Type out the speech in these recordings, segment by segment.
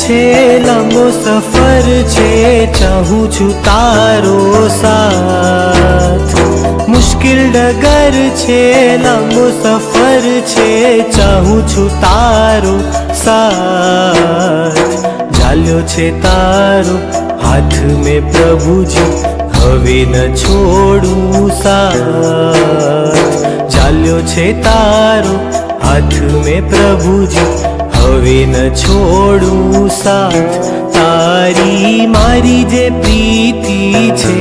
છે, લાંબો સફર છે, ચાહું છું તારો સાથ. મુશ્કેલ ડગર છે, લાંબો સફર છે, ચાહું છું તારો સાથ. ચાલ્યો છે તારો હાથ મેં પ્રભુજી, હવે ન છોડું સાથ. ચાલ્યો છે તારો હાથ મેં પ્રભુજી, હવે ન છોડું સાથ. તારી મારી જે પ્રીતિ છે,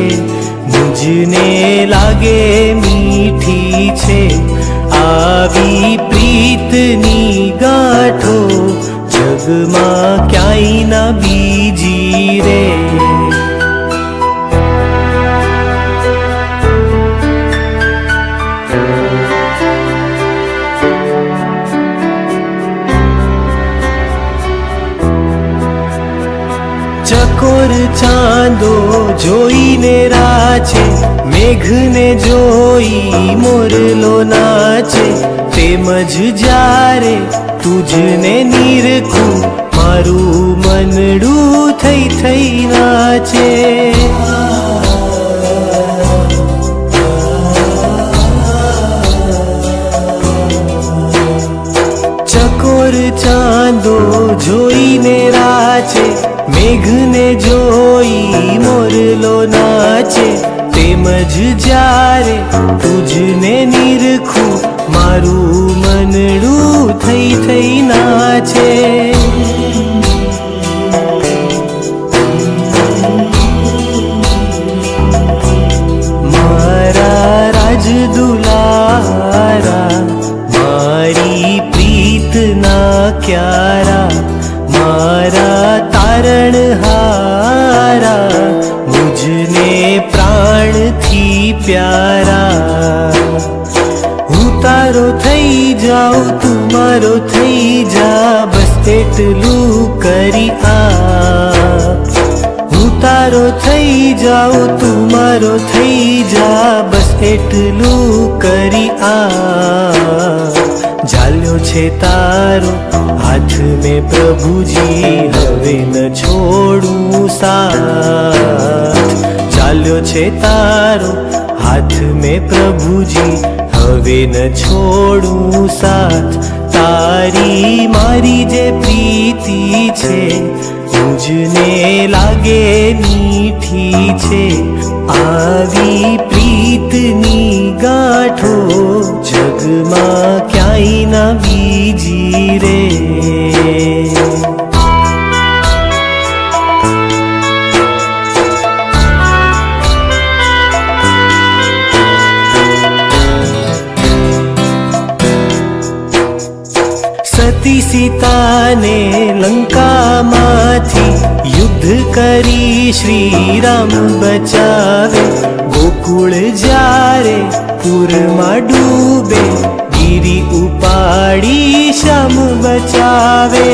મુજને લાગે મીઠી છે. આવી પ્રીતની ગાંઠો જગમાં ક્યાંય ના બીજી રે. ચકોર ચાંદો જોઈને રાચે, મેઘને જોઈ મોરલો નાચે. તેમજ જ્યારે તુજને નિરખું, મારું મનડું થઈ થઈ નાચે. ચકોર ચાંદો જોઈને રાચે, મેઘને જોઈ મોરલો નાચે. તેમજ જ્યારે તુજને નિરખું, મારું મનડું થઈ થઈ નાચે. મારા રાજ દુલારા, મારી પ્રીતના ક્યારા, મારા તારણહારા, મુજને પ્રાણથી પ્યારા. હું તારો થઈ જાઉં, તું મારો થઈ જા, બસ એટલું કરી આપ. હું તારો થઈ જાઉં, તું મારો થઈ જા, બસ એટલું કરી આપ. ચાલ્યો છે તારો હાથ મેં પ્રભુજી, હવે ન છોડું સાથ. ચાલ્યો છે તારો હાથ મેં પ્રભુજી, હવે ન છોડું સાથ. તારી મારી જે પ્રીતિ છે, મુજને લાગે મીઠી છે. આવી પ્રીતની ગાંઠો જગમાં ક્યાંય ના બીજી રે. સતી સીતાને લંકામાંથી યુદ્ધ કરી શ્રી રામ બચાવે. ગોકુળ જ્યારે પૂરમાં ડૂબે, ગિરી ઉપાડી શ્યામ બચાવે.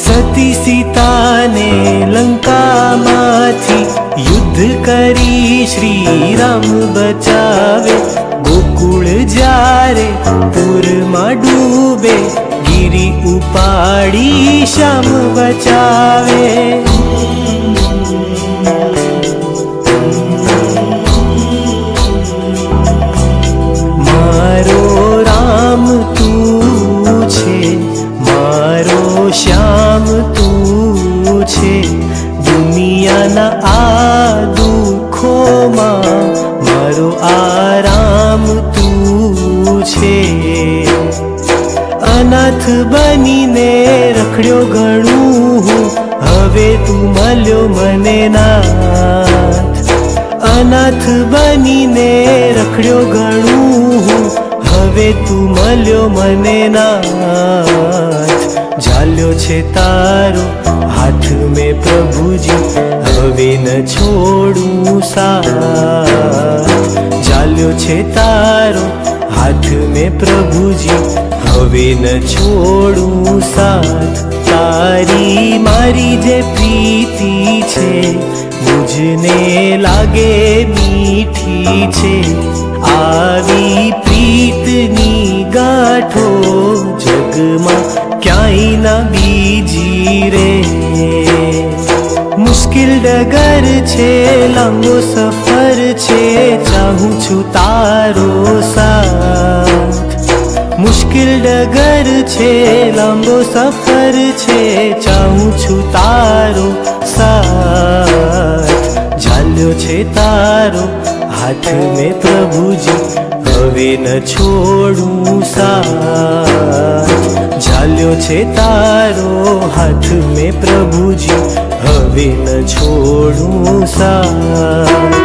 સતી સીતાને લંકામાંથી યુદ્ધ કરી શ્રી રામ બચાવે. ગોકુળ જ્યારે પૂરમાં ડૂબે, ગિરી ઉપાડી શ્યામ બચાવે. મારો રામ તું છે, મારો શ્યામ તું છે. દુનિયાના આ દુઃખોમાં મારો આરામ તું છે. અનાથ બનીને રખડ્યો ઘણું હું, હવે તું મળ્યો મને નાથ. અનાથ બનીને રખડ્યો ઘણું હું, હવે તું મળ્યો મને નાથ. ચાલ્યો છે તારો હાથ મેં પ્રભુજી, હવે ન છોડું સાથ. ચાલ્યો છે તારો હાથ મેં પ્રભુજી, હવે ન છોડું સાથ. તારી મારી જે પ્રીતિ છે, મુજને લાગે મીઠી છે. આવી પ્રીતની ગાંઠો જગમાં ક્યાંય ના બીજી રે. મુશ્કેલ ડગર છે, લાંબો સફર છે, ચાહું છું તારો સાથ. મુશ્કેલ ડગર છે, લાંબો સફર છે, ચાહું છું તારો સાથ. ઝાલ્યો છે તારો હાથ મેં પ્રભુજી, હવે ન છોડું સાથ. ઝાલ્યો છે તારો હાથ મેં પ્રભુજી, હવે ન છોડું સાથ.